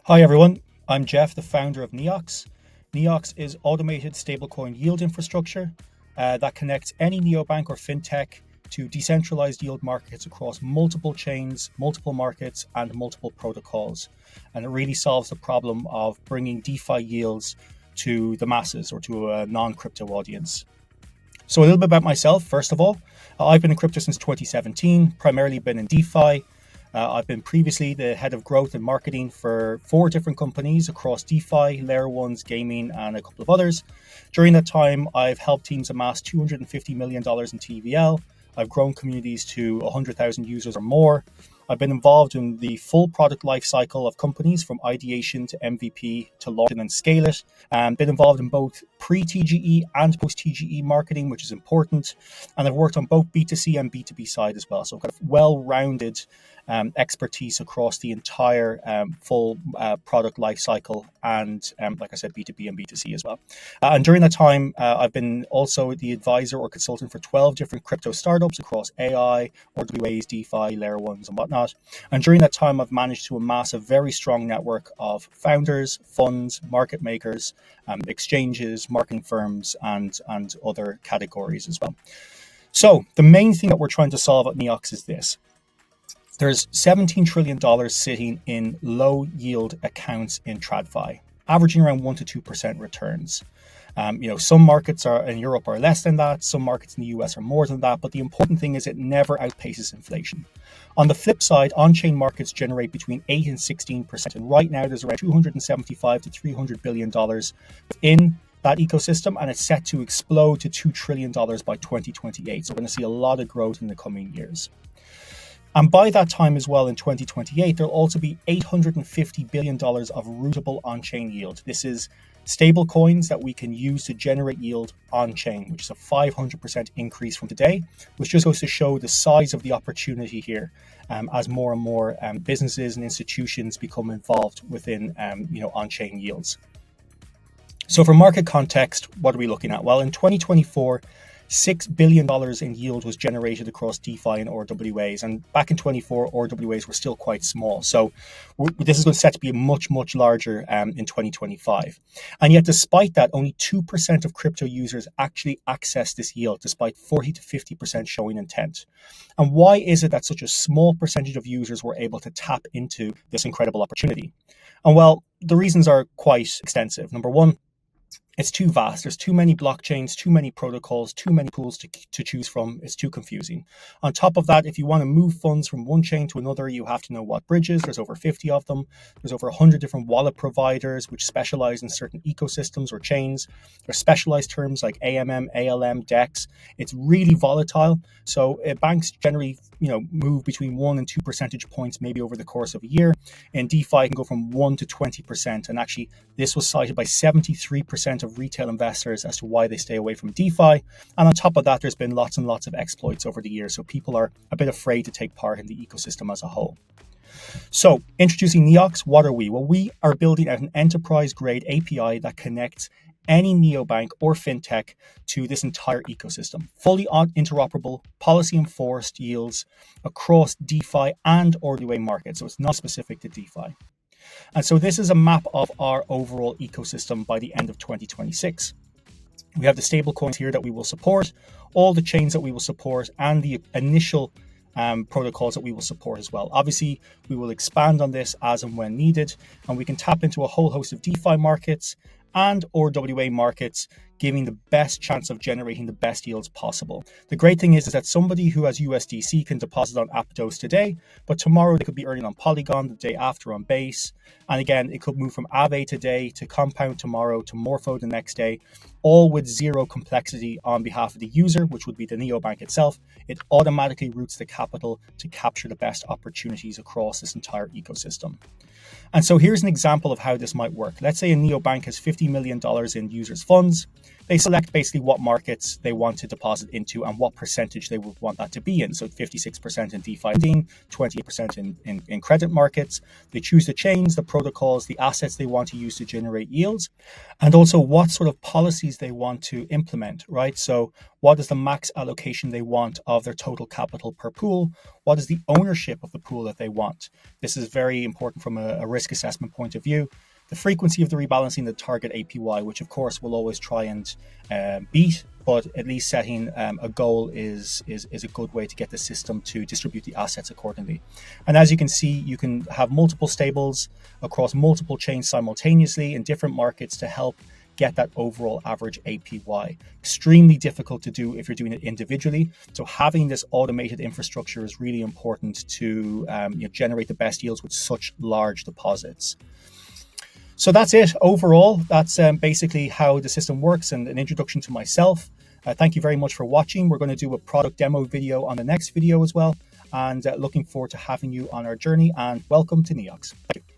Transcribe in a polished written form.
Hi everyone, I'm Jeff, the founder of Neox. Neox is automated stablecoin yield infrastructure that connects any neobank or fintech to decentralized yield markets across multiple chains, multiple markets, and multiple protocols. And it really solves the problem of bringing DeFi yields to the masses or to a non-crypto audience. So a little bit about myself, first of all. I've been in crypto since 2017, primarily been in DeFi. I've been previously the head of growth and marketing for 4 different companies across DeFi, Layer 1s, gaming, and a couple of others. During that time, I've helped teams amass $250 million in TVL. I've grown communities to 100,000 users or more. I've been involved in the full product lifecycle of companies from ideation to MVP to launch and then scale it. Been involved in both pre-TGE and post-TGE marketing, which is important. And I've worked on both B2C and B2B side as well. So I've got a well-rounded expertise across the entire full product lifecycle and, like I said, B2B and B2C as well. And during that time, I've been also the advisor or consultant for 12 different crypto startups across AI, RWAs, DeFi, Layer 1s, and whatnot. And during that time, I've managed to amass a very strong network of founders, funds, market makers, exchanges, marketing firms, and other categories as well. So the main thing that we're trying to solve at Neox is this. There's $17 trillion sitting in low yield accounts in TradFi, averaging around 1% to 2% returns. Some markets in Europe are less than that. Some markets in the US are more than that. But the important thing is it never outpaces inflation. On the flip side, on-chain markets generate between 8 and 16%. And right now there's around $275 to $300 billion in that ecosystem, and it's set to explode to $2 trillion by 2028. So we're going to see a lot of growth in the coming years. And by that time as well, in 2028, there'll also be $850 billion of rootable on-chain yield. This is stable coins that we can use to generate yield on-chain, which is a 500% increase from today, which just goes to show the size of the opportunity here as more and more businesses and institutions become involved within on-chain yields. So for market context, what are we looking at? Well, in 2024, $6 billion in yield was generated across DeFi and RWAs. And back in 24, RWAs were still quite small. So this is going to set to be much, much larger in 2025. And yet, despite that, only 2% of crypto users actually access this yield, despite 40 to 50% showing intent. And why is it that such a small percentage of users were able to tap into this incredible opportunity? And well, the reasons are quite extensive. Number one, it's too vast. There's too many blockchains, too many protocols, too many pools to choose from. It's too confusing. On top of that, if you want to move funds from one chain to another, you have to know what bridges. There's over 50 of them. There's over 100 different wallet providers which specialize in certain ecosystems or chains. There's specialized terms like AMM, ALM, DEX. It's really volatile. So banks generally, move between 1 and 2 percentage points maybe over the course of a year. In DeFi, it can go from 1 to 20%. And actually, this was cited by 73% of retail investors as to why they stay away from DeFi. And on top of that, there's been lots and lots of exploits over the years. So people are a bit afraid to take part in the ecosystem as a whole. So introducing Neox, what are we? Well, we are building out an enterprise-grade API that connects any neobank or fintech to this entire ecosystem. Fully interoperable, policy-enforced yields across DeFi and RWA markets. So it's not specific to DeFi. And so this is a map of our overall ecosystem by the end of 2026. We have the stable coins here that we will support, all the chains that we will support, and the initial protocols that we will support as well. Obviously, we will expand on this as and when needed, and we can tap into a whole host of DeFi markets and RWA markets, giving the best chance of generating the best yields possible. The great thing is that somebody who has USDC can deposit on Aptos today, but tomorrow they could be earning on Polygon, the day after on Base. And again, it could move from Aave today to Compound tomorrow to Morpho the next day, all with zero complexity on behalf of the user, which would be the neobank itself. It automatically routes the capital to capture the best opportunities across this entire ecosystem. And so here's an example of how this might work. Let's say a neobank has $50 million in users' funds. they select basically what markets they want to deposit into and what percentage they would want that to be in. So 56% in DeFi lending, 28% in credit markets. They choose the chains, the protocols, the assets they want to use to generate yields, and also what sort of policies they want to implement, right? So what is the max allocation they want of their total capital per pool? What is the ownership of the pool that they want? This is very important from a risk assessment point of view. The frequency of the rebalancing, the target APY, which of course we'll always try and beat, but at least setting a goal is a good way to get the system to distribute the assets accordingly. And as you can see, you can have multiple stables across multiple chains simultaneously in different markets to help get that overall average APY. Extremely difficult to do if you're doing it individually. So having this automated infrastructure is really important to generate the best yields with such large deposits. So that's it overall. That's basically how the system works and an introduction to myself. Thank you very much for watching. We're going to do a product demo video on the next video as well. And looking forward to having you on our journey, and welcome to Neox. Thank you.